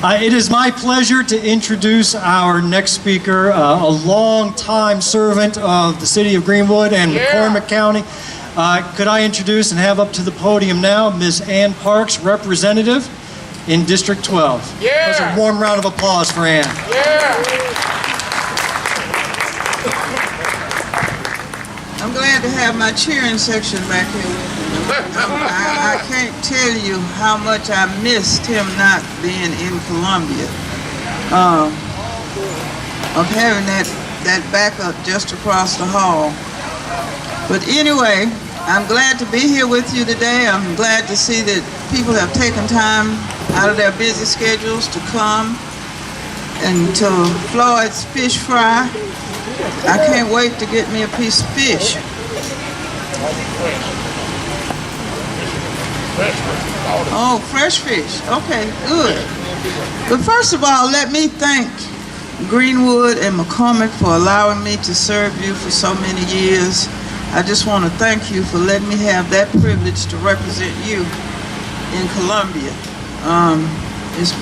It is my pleasure to introduce our next speaker, a long-time servant of the city of Greenwood and McCormick County. Could I introduce and have up to the podium now Ms. Ann Parks, representative in District 12. That's a warm round of applause for Ann. I'm glad to have my cheering section back here with me. I can't tell you how much I missed him not being in Columbia. Of having that backup just across the hall. But anyway, I'm glad to be here with you today. I'm glad to see that people have taken time out of their busy schedules to come and to Floyd's fish fry. I can't wait to get me a piece of fish. Oh, fresh fish. Okay, good. But first of all, let me thank Greenwood and McCormick for allowing me to serve you for so many years. I just want to thank you for letting me have that privilege to represent you in Columbia.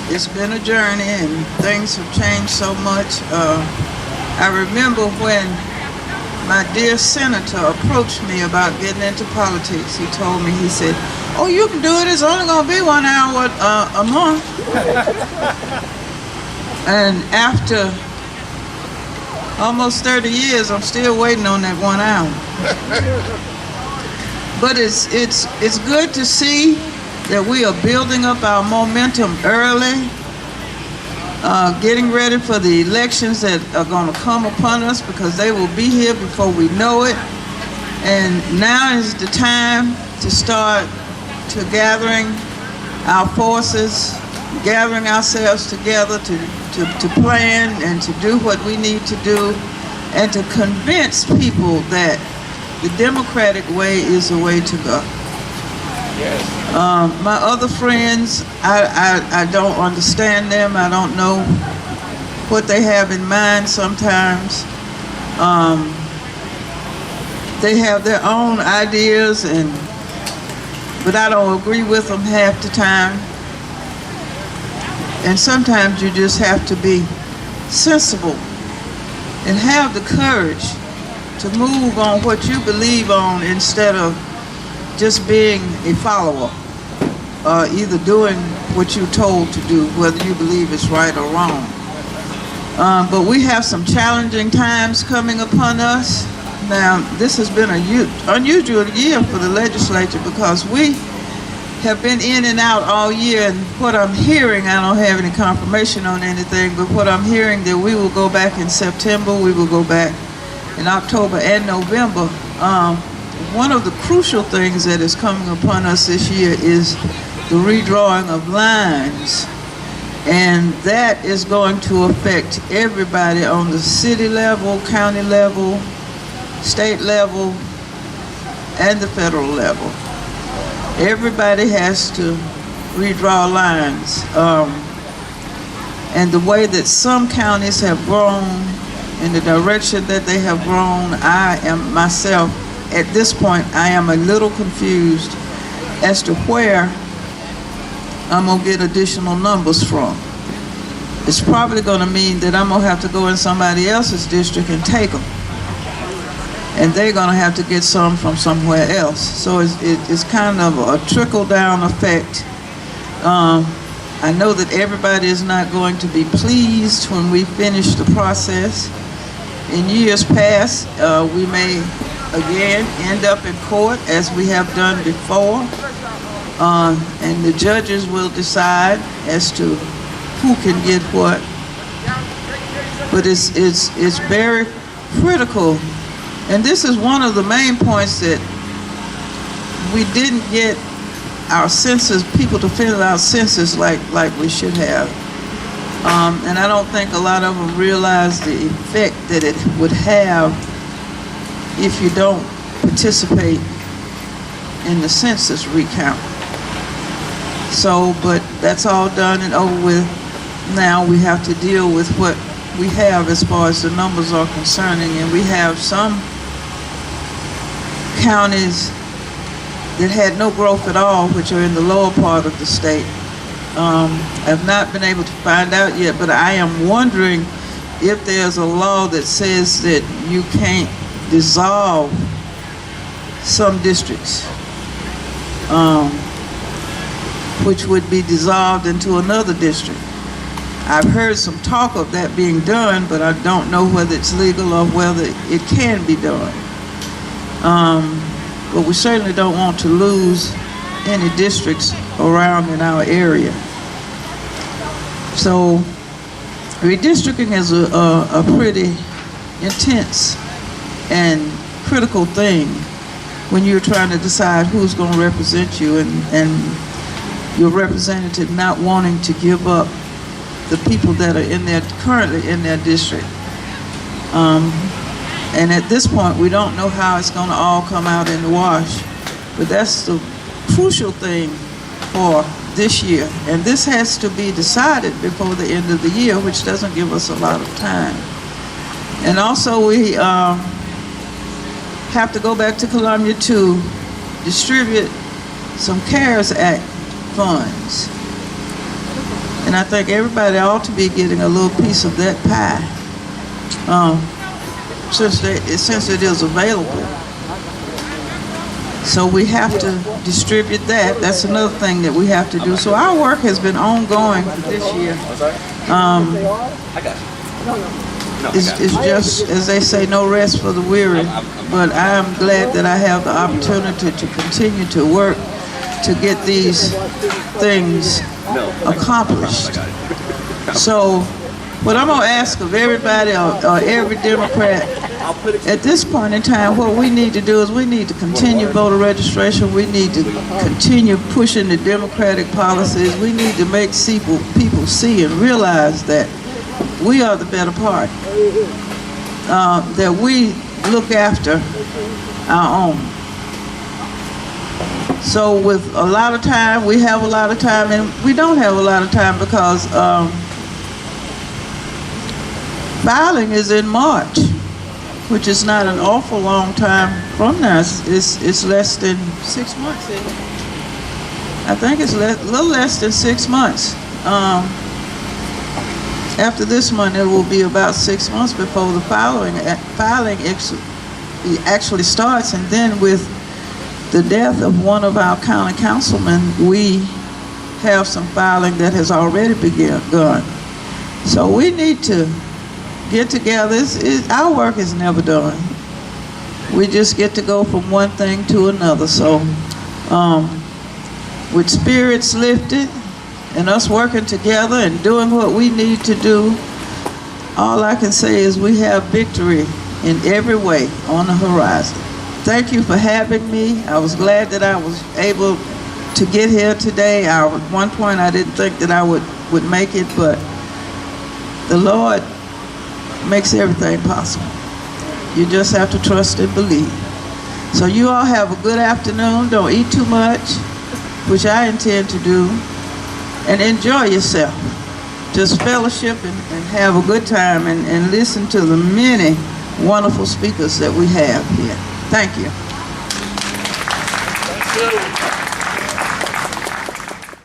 It's been a journey and things have changed so much. I remember when my dear senator approached me about getting into politics. He told me, he said, "Oh, you can do it. It's only going to be 1 hour a month." And after almost 30 years, I'm still waiting on that 1 hour. But it's good to see that we are building up our momentum early, getting ready for the elections that are going to come upon us, because they will be here before we know it. And now is the time to start to gathering our forces, gathering ourselves together to plan and to do what we need to do, and to convince people that the democratic way is the way to go. My other friends, I don't understand them. I don't know what they have in mind sometimes. They have their own ideas, but I don't agree with them half the time. And sometimes you just have to be sensible and have the courage to move on what you believe on instead of just being a follower, either doing what you're told to do, whether you believe it's right or wrong. But we have some challenging times coming upon us. Now, this has been an unusual year for the legislature because we have been in and out all year, and what I'm hearing, I don't have any confirmation on anything, but what I'm hearing that we will go back in September, we will go back in October and November. One of the crucial things that is coming upon us this year is the redrawing of lines. And that is going to affect everybody on the city level, county level, state level, and the federal level. Everybody has to redraw lines. And the way that some counties have grown, in the direction that they have grown, I am myself, at this point, I am a little confused as to where I'm going to get additional numbers from. It's probably going to mean that I'm going to have to go in somebody else's district and take them. And they're going to have to get some from somewhere else. So it's kind of a trickle-down effect. I know that everybody is not going to be pleased when we finish the process. In years past, we may again end up in court as we have done before, and the judges will decide as to who can get what. But it's very critical, and this is one of the main points, that we didn't get our census, people to fill out census like we should have. And I don't think a lot of them realize the effect that it would have if you don't participate in the census recount. So, but that's all done and over with. Now we have to deal with what we have as far as the numbers are concerning, and we have some counties that had no growth at all, which are in the lower part of the state. I've not been able to find out yet, but I am wondering if there's a law that says that you can't dissolve some districts, which would be dissolved into another district. I've heard some talk of that being done, but I don't know whether it's legal or whether it can be done. But we certainly don't want to lose any districts around in our area. So redistricting is a pretty intense and critical thing when you're trying to decide who's going to represent you, and your representative not wanting to give up the people that are currently in their district. And at this point, we don't know how it's going to all come out in the wash, but that's the crucial thing for this year. And this has to be decided before the end of the year, which doesn't give us a lot of time. And also, we have to go back to Columbia to distribute some CARES Act funds. And I think everybody ought to be getting a little piece of that pie, since it is available. So we have to distribute that. That's another thing that we have to do. So our work has been ongoing for this year. It's just, as they say, no rest for the weary. But I'm glad that I have the opportunity to continue to work to get these things accomplished. So what I'm going to ask of everybody, or every Democrat, at this point in time, what we need to do is we need to continue voter registration. We need to continue pushing the Democratic policies. We need to make people see and realize that we are the better party, that we look after our own. So with a lot of time, we have a lot of time, and we don't have a lot of time because filing is in March, which is not an awful long time from now. It's less than 6 months, isn't it? I think it's a little less than 6 months. After this month, it will be about 6 months before the filing actually starts. And then with the death of one of our county councilmen, we have some filing that has already begun. So we need to get together. Our work is never done. We just get to go from one thing to another. So with spirits lifted and us working together and doing what we need to do, all I can say is we have victory in every way on the horizon. Thank you for having me. I was glad that I was able to get here today. At one point I didn't think that I would make it, but the Lord makes everything possible. You just have to trust and believe. So you all have a good afternoon. Don't eat too much, which I intend to do, and enjoy yourself. Just fellowship and have a good time, and listen to the many wonderful speakers that we have here. Thank you.